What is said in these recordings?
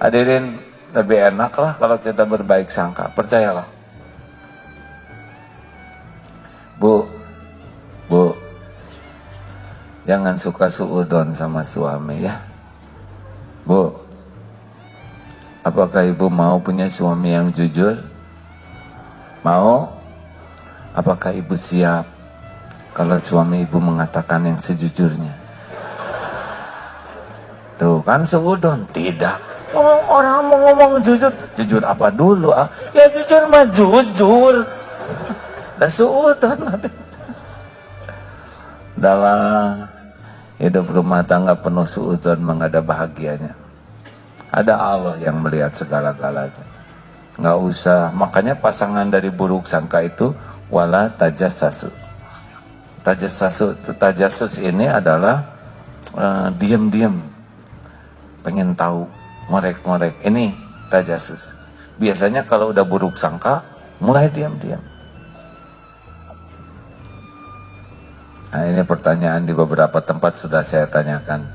Hadirin, lebih enak lah kalau kita berbaik sangka, percayalah. Bu, jangan suka suudon sama suami ya. Bu, apakah ibu mau punya suami yang jujur? Mau? Apakah ibu siap kalau suami ibu mengatakan yang sejujurnya? Tuh kan suudon, tidak. Orang mau ngomong jujur, jujur apa dulu? Ya jujur mah jujur. Dah suudon. Dalam hidup rumah tangga penuh suudon mengada bahagianya. Ada Allah yang melihat segala-galanya. Nggak usah, makanya pasangan dari buruk sangka itu wala tajassasu. Tajasus ini adalah diam-diam, pengen tahu, ngorek-ngorek. Ini tajasus. Biasanya kalau udah buruk sangka, mulai diam-diam. Nah, ini pertanyaan di beberapa tempat sudah saya tanyakan.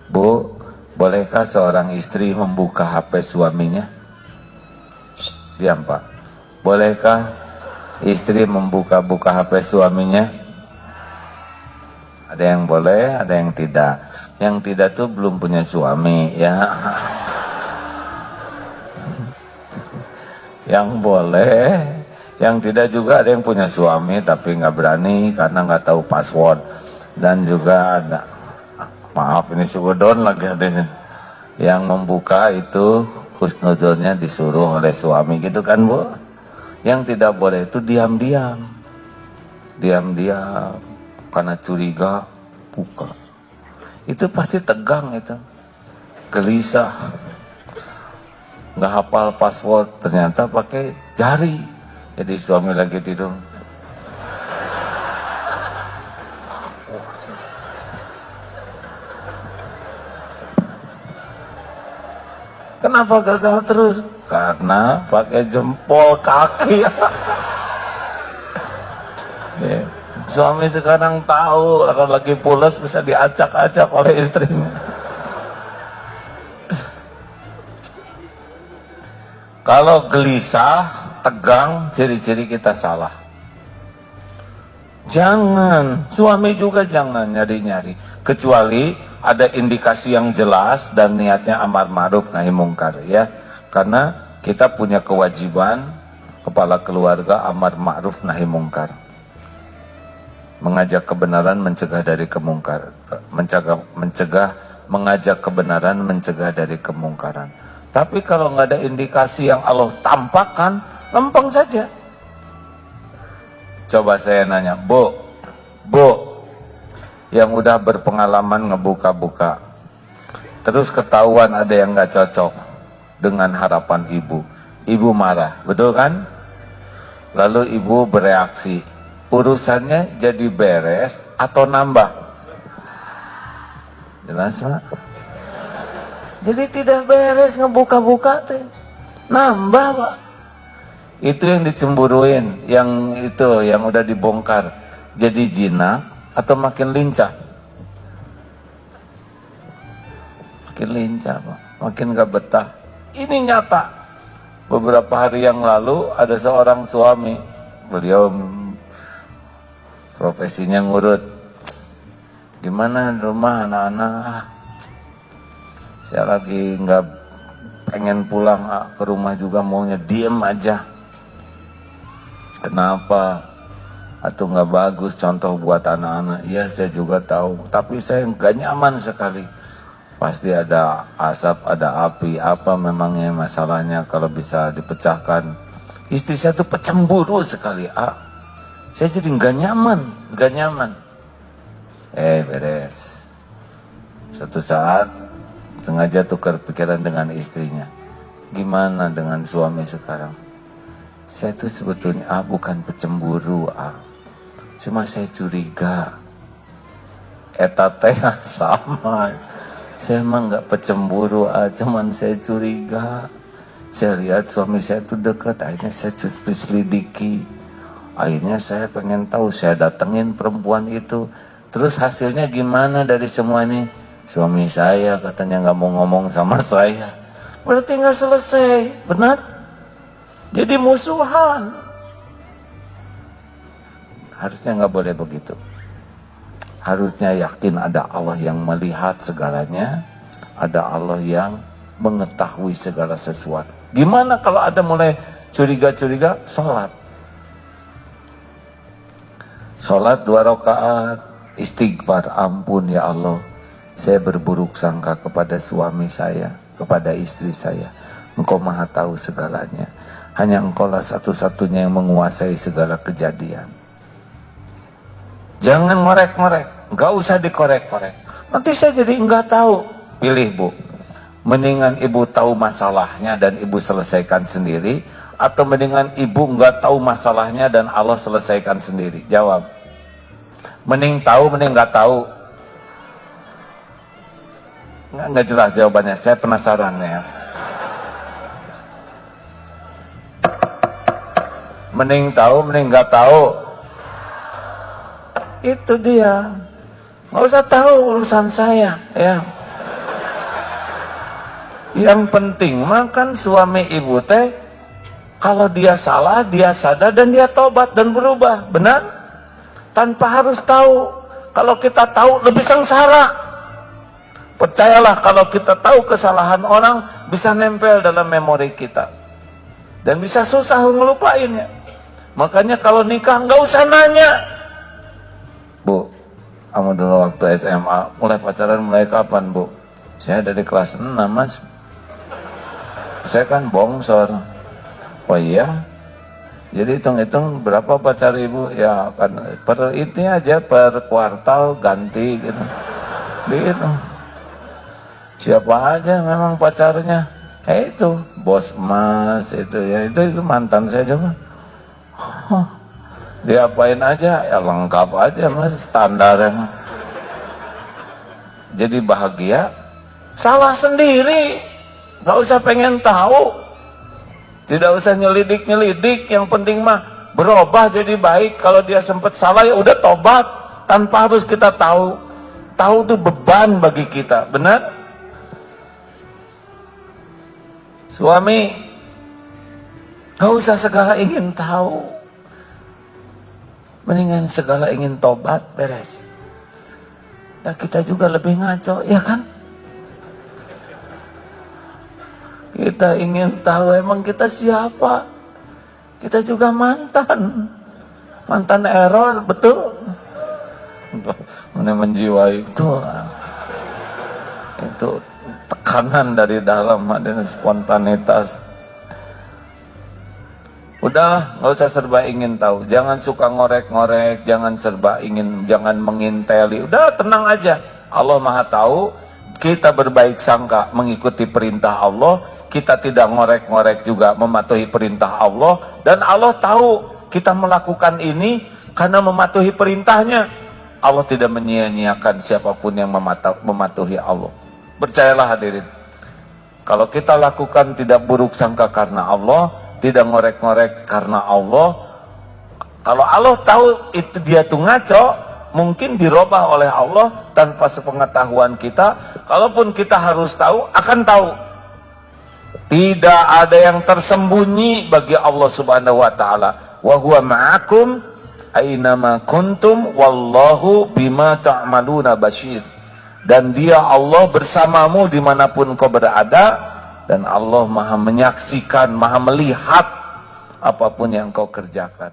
Bu, bolehkah seorang istri membuka HP suaminya? Shh, diam Pak. Bolehkah istri membuka HP suaminya? Ada yang boleh, ada yang tidak. Yang tidak tuh belum punya suami ya. Yang boleh, yang tidak juga ada yang punya suami tapi nggak berani karena nggak tahu password. Dan juga ada, maaf ini suudon lagi ada yang membuka itu husnuzonnya disuruh oleh suami gitu kan Bu. Yang tidak boleh itu diam-diam karena curiga buka. Itu pasti tegang, itu gelisah, nggak hafal password, ternyata pakai jari. Jadi suami lagi tidur, kenapa gagal terus? Karena pakai jempol kaki. Ya. Suami sekarang tahu kalau lagi pulas bisa diacak-acak oleh istrinya. Kalau gelisah, tegang, ciri-ciri kita salah. Jangan, suami juga jangan nyari-nyari. Kecuali ada indikasi yang jelas dan niatnya amar ma'ruf nahi mungkar ya. Karena kita punya kewajiban kepala keluarga amar ma'ruf nahi mungkar. Mengajak kebenaran, mencegah dari kemungkaran. Mengajak kebenaran, mencegah dari kemungkaran. Tapi kalau nggak ada indikasi yang Allah tampakkan, lempeng saja. Coba saya nanya, Bu, yang udah berpengalaman ngebuka-buka, terus ketahuan ada yang nggak cocok dengan harapan ibu marah, betul kan? Lalu ibu bereaksi, urusannya jadi beres atau nambah? Jelas Pak? Jadi tidak beres ngebuka-buka teh, nambah Pak. Itu yang dicemburuin, yang itu yang udah dibongkar jadi jinak atau makin lincah? Makin lincah Pak, makin gak betah. Ini nyata. Beberapa hari yang lalu ada seorang suami, beliau profesinya ngurut. Gimana rumah anak-anak? Saya lagi nggak pengen pulang ke rumah juga, maunya diem aja. Kenapa? Atau nggak bagus contoh buat anak-anak? Iya saya juga tahu, tapi saya nggak nyaman sekali. Pasti ada asap, ada api, apa memangnya masalahnya kalau bisa dipecahkan? Istri saya tuh pecemburu sekali. Saya jadi nggak nyaman. Beres. Suatu saat sengaja tukar pikiran dengan istrinya. Gimana dengan suami sekarang? Saya tuh sebetulnya bukan pecemburu, cuma saya curiga. Eta teh sama. Saya emang nggak pecemburu, cuman saya curiga. Saya lihat suami saya tuh dekat, akhirnya saya selidiki. Akhirnya saya pengen tahu, saya datengin perempuan itu. Terus hasilnya gimana dari semua ini? Suami saya katanya nggak mau ngomong sama saya. berarti nggak selesai, benar? Jadi musuhan. Harusnya nggak boleh begitu. Harusnya yakin ada Allah yang melihat segalanya, ada Allah yang mengetahui segala sesuatu. Gimana kalau ada mulai curiga-curiga? Sholat 2 rakaat, istighfar, ampun ya Allah, saya berburuk sangka kepada suami saya, kepada istri saya. Engkau maha tahu segalanya. Hanya engkaulah satu-satunya yang menguasai segala kejadian. Jangan ngorek-ngorek, nggak usah dikorek-korek. Nanti saya jadi nggak tahu. Pilih Bu, mendingan ibu tahu masalahnya dan ibu selesaikan sendiri, atau mendingan ibu nggak tahu masalahnya dan Allah selesaikan sendiri? Jawab. Mending tahu, mending nggak tahu? Nggak jelas jawabannya. Saya penasaran ya. Mending tahu, mending nggak tahu? Itu dia. Nggak usah tahu urusan saya ya. Yang penting makan suami ibu teh, kalau dia salah dia sadar dan dia tobat dan berubah, benar? Tanpa harus tahu. Kalau kita tahu lebih sengsara. Percayalah, kalau kita tahu kesalahan orang bisa nempel dalam memori kita dan bisa susah ngelupainnya. Makanya kalau nikah nggak usah nanya. Bu, kamu dulu waktu SMA mulai pacaran mulai kapan Bu? Saya dari kelas 6 Mas. Saya kan bongsor. Oh iya? Jadi hitung-hitung berapa pacar ibu? Ya kan per ini aja per kuartal ganti gitu. Dihitung. Siapa aja memang pacarnya? Itu bos Mas itu ya, itu mantan saya juga. Diapain aja ya lengkap aja Mas, standarnya. Jadi bahagia, salah sendiri, nggak usah pengen tahu, tidak usah nyelidik-nyelidik. Yang penting mah berubah jadi baik. Kalau dia sempat salah ya udah tobat, tanpa harus kita tahu. Tahu itu beban bagi kita, benar? Suami nggak usah segala ingin tahu, mendingan segala ingin tobat, beres. Nah kita juga lebih ngaco, ya kan? Kita ingin tahu emang kita siapa. Kita juga mantan error, betul? Ini menjiwai itu tekanan dari dalam, ada spontanitas. Udah, nggak usah serba ingin tahu. Jangan suka ngorek-ngorek, jangan serba ingin, jangan menginteli. Udah, tenang aja. Allah Maha tahu. Kita berbaik sangka mengikuti perintah Allah. Kita tidak ngorek-ngorek juga mematuhi perintah Allah. Dan Allah tahu kita melakukan ini karena mematuhi perintahnya. Allah tidak menyia-nyiakan siapapun yang mematuhi Allah. Percayalah hadirin. Kalau kita lakukan tidak buruk sangka karena Allah, tidak ngorek-ngorek karena Allah. Kalau Allah tahu itu dia tuh ngaco, mungkin dirubah oleh Allah tanpa sepengetahuan kita. Kalaupun kita harus tahu, akan tahu. Tidak ada yang tersembunyi bagi Allah Subhanahu wa taala. Wa huwa ma'akum ainama kuntum wallahu bima ta'maluna basyir. Dan dia Allah bersamamu dimanapun kau berada. Dan Allah maha menyaksikan, maha melihat apapun yang kau kerjakan.